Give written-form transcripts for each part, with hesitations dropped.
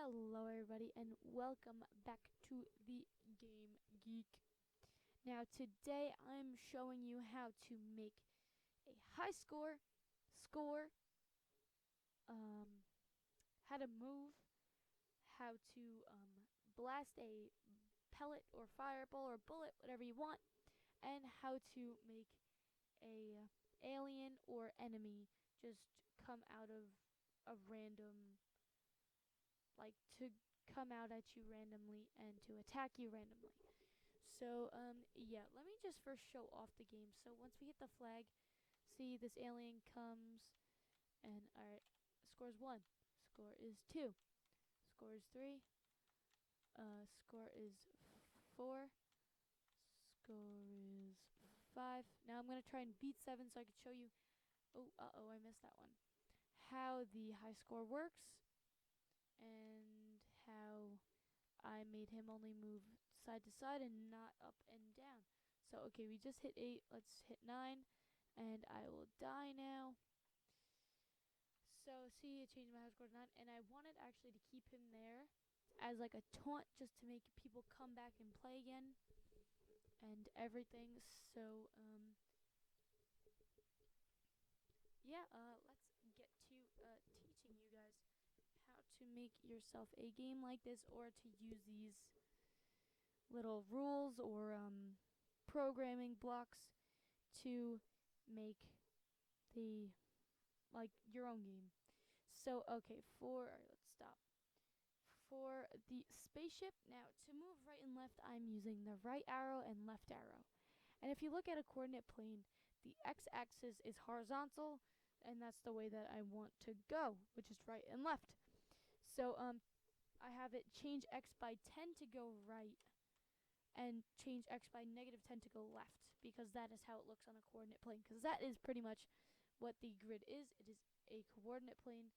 Hello everybody and welcome back to the game Geek. Now today I'm showing you how to make a high score, um, how to move, how to blast a pellet or fireball or bullet, whatever you want, and how to make a alien or enemy just come out of a random, like to come out at you randomly and to attack you randomly. So, yeah, let me just first show off the game. So once we hit the flag, see this alien comes, and alright, score is 1, score is 2, score is 3, score is 4, score is 5. Now I'm going to try and beat 7 so I can show you, I missed that one, how the high score works, and how I made him only move side to side and not up and down. So, okay, we just hit 8. Let's hit 9. And I will die now. So, see, it changed my high score to 9. And I wanted actually to keep him there as like a taunt just to make people come back and play again. And everything. So, yeah, let's get to teaching you guys how to make yourself a game like this or to use these little rules or programming blocks to make the your own game. So okay, let's stop. For the spaceship, now to move right and left, I'm using the right arrow and left arrow. And if you look at a coordinate plane, the x-axis is horizontal, and that's the way that I want to go, which is right and left. So I have it change x by 10 to go right, and change x by -10 to go left, because that is how it looks on a coordinate plane, because that is pretty much what the grid is. It is a coordinate plane.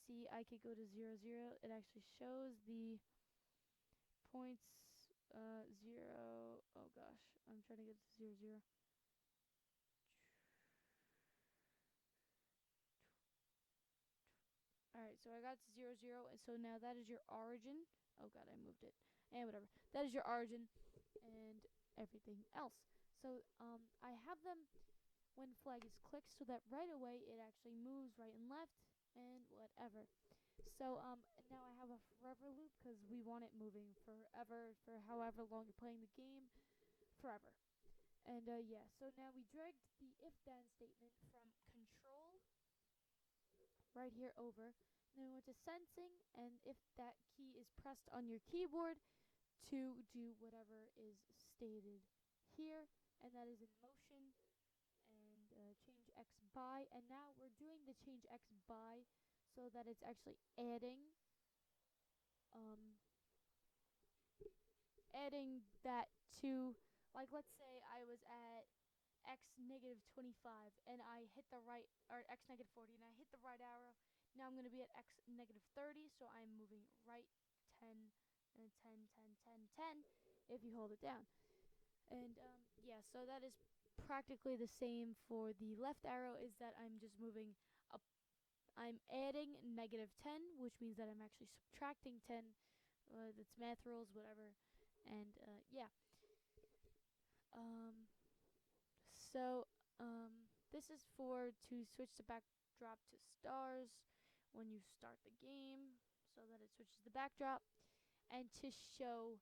See, I could go to 0, 0. It actually shows the points 0. Oh gosh, I'm trying to get to 0, 0. Alright, so I got to 0, 0, and so now that is your origin. Oh god, I moved it. And whatever. That is your origin and everything else. So I have them when flag is clicked so that right away it actually moves right and left and whatever. So now I have a forever loop because we want it moving forever for however long you're playing the game, forever. And yeah, so now we dragged the if then statement from control right here over. Then we went to sensing, and if that key is pressed on your keyboard to do whatever is stated here, and that is in motion, and change x by, and now we're doing the change x by so that it's actually adding that to, like, let's say I was at x -25 and I hit the right, or x -40 and I hit the right arrow. Now I'm going to be at x -30, so I'm moving right 10 and 10 10 10 10 if you hold it down. And yeah, so that is practically the same for the left arrow, is that I'm just moving up. I'm adding -10, which means that I'm actually subtracting 10. That's math rules, whatever. And yeah. Um, so this is for to switch the backdrop to stars when you start the game, so that it switches the backdrop, and to show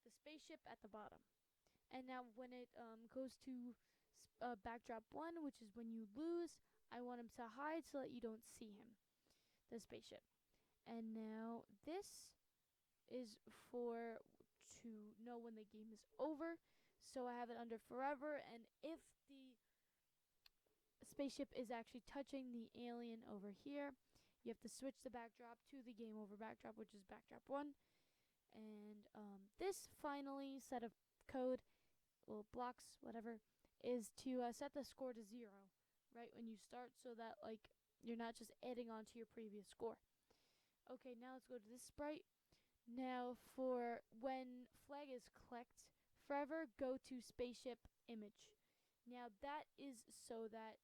the spaceship at the bottom. And now when it goes to backdrop 1, which is when you lose, I want him to hide so that you don't see him, the spaceship. And now this is for to know when the game is over. So I have it under forever, and if the spaceship is actually touching the alien over here, you have to switch the backdrop to the game over backdrop, which is backdrop 1. And this finally set of code, well, blocks, whatever, is to set the score to 0 right when you start, so that like you're not just adding on to your previous score. Okay, now let's go to this sprite. Now for when flag is clicked, forever go to spaceship image. Now that is so that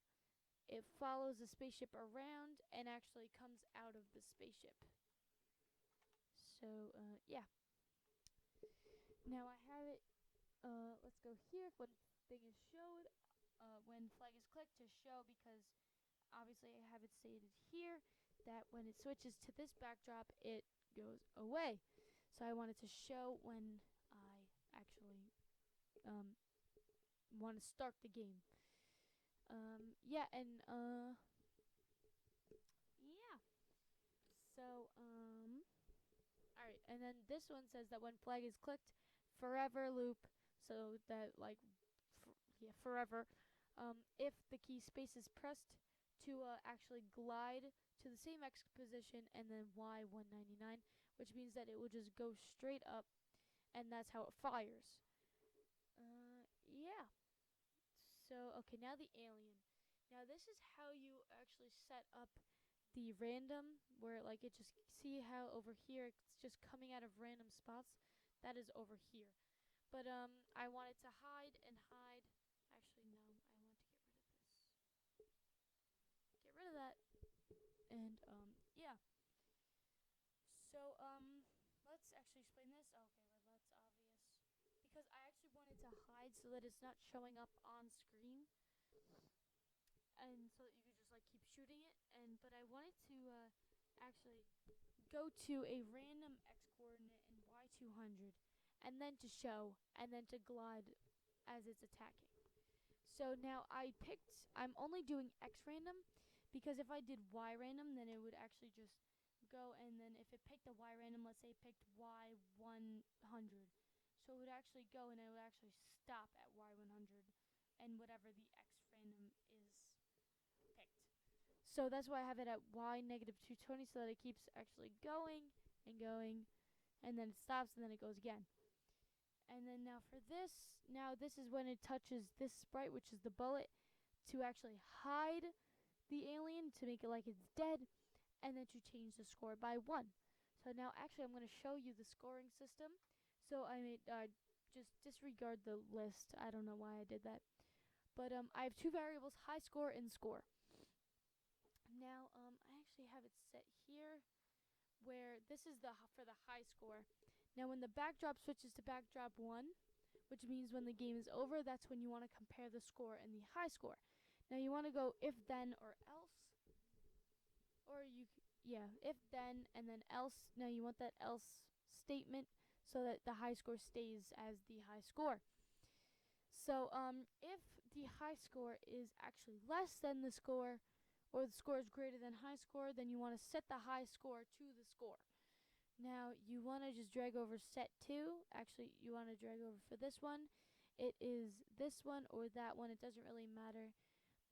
it follows the spaceship around and actually comes out of the spaceship. So yeah. Now I have it. Let's go here. When thing is showed, when flag is clicked to show, because obviously I have it stated here that when it switches to this backdrop, it goes away. So I wanted to show when I actually want to start the game. Yeah, and yeah. So all right, and then this one says that when flag is clicked, forever loop. So that like, yeah, forever. If the key space is pressed to actually glide to the same X position and then Y 199, which means that it will just go straight up, and that's how it fires. Yeah. So okay, now the alien. Now this is how you actually set up the random, where like it just, see how over here it's just coming out of random spots. That is over here. But I wanted to hide and hide. Actually, no, I want to get rid of this. Get rid of that. And yeah. So let's actually explain this. Okay, well that's obvious. Because I actually wanted to hide so that it's not showing up on screen, and so that you could just like keep shooting it. And but I wanted to actually go to a random X coordinate in Y200, and then to show, and then to glide as it's attacking. So now I'm only doing X random, because if I did Y random, then it would actually just go, and then if it picked a Y random, let's say it picked Y100, so it would actually go and it would actually stop at Y100 and whatever the X random is picked. So that's why I have it at Y negative 220, so that it keeps actually going and going, and then it stops, and then it goes again. And then now for this, now this is when it touches this sprite, which is the bullet, to actually hide the alien, to make it like it's dead, and then to change the score by 1. So now actually I'm going to show you the scoring system. So I made, just disregard the list. I don't know why I did that. But I have two variables, high score and score. Now I actually have it set here, where this is for the high score. Now when the backdrop switches to backdrop 1, which means when the game is over, that's when you want to compare the score and the high score. Now you want to go if then or else, or yeah, if then and then else. Now you want that else statement so that the high score stays as the high score. So if the high score is actually less than the score, or the score is greater than high score, then you want to set the high score to the score. Now you want to just drag over set 2. Actually, you want to drag over for this one. It is this one or that one. It doesn't really matter.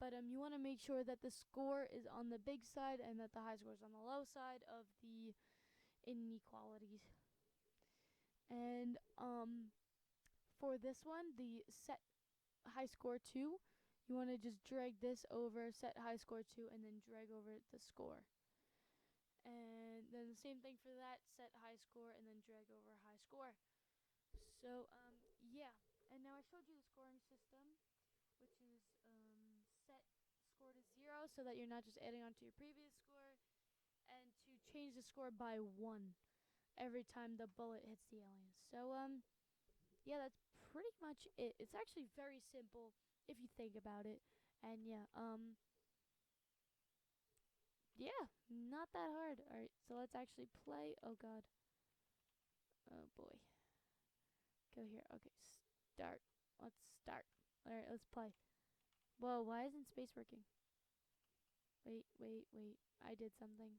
But you want to make sure that the score is on the big side and that the high score is on the low side of the inequalities. And for this one, the set high score 2, you want to just drag this over, set high score 2, and then drag over the score. And then the same thing for that, set high score and then drag over high score. So yeah, and now I showed you the scoring system, which is set score to 0 so that you're not just adding on to your previous score, and to change the score by 1 every time the bullet hits the alien. So yeah, that's pretty much it. It's actually very simple if you think about it. And yeah, yeah, not that hard. Alright, so let's actually play. Oh god. Oh boy. Go here. Okay, start. Let's start. Alright, let's play. Whoa, why isn't space working? Wait, wait, wait. I did something.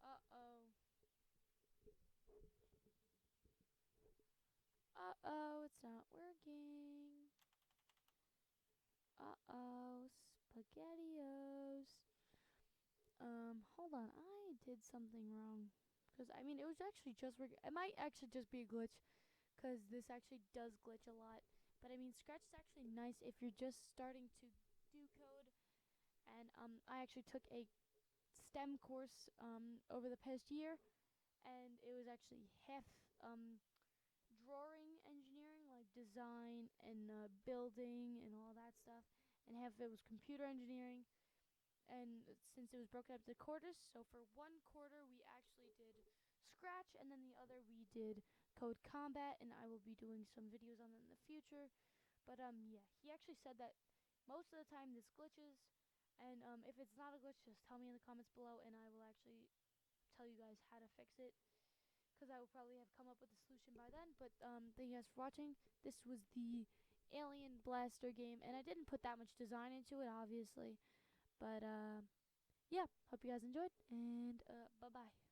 Uh-oh. Uh-oh, it's not working. Uh-oh, spaghettios. Hold on. I did something wrong. Because, I mean, it was actually just working. It might actually just be a glitch, because this actually does glitch a lot. But, I mean, Scratch is actually nice if you're just starting to do code. And, I actually took a STEM course, over the past year. And it was actually half, drawing engineering, like design and building and all that stuff, and half of it was computer engineering. and since it was broken up to quarters, so for one quarter we actually did Scratch, and then the other we did Code Combat, and I will be doing some videos on that in the future. But yeah, he actually said that most of the time this glitches, and if it's not a glitch, just tell me in the comments below, and I will actually tell you guys how to fix it, because I will probably have come up with a solution by then. But thank you guys for watching. This was the Alien Blaster game, and I didn't put that much design into it, obviously. But yeah, hope you guys enjoyed, and bye bye.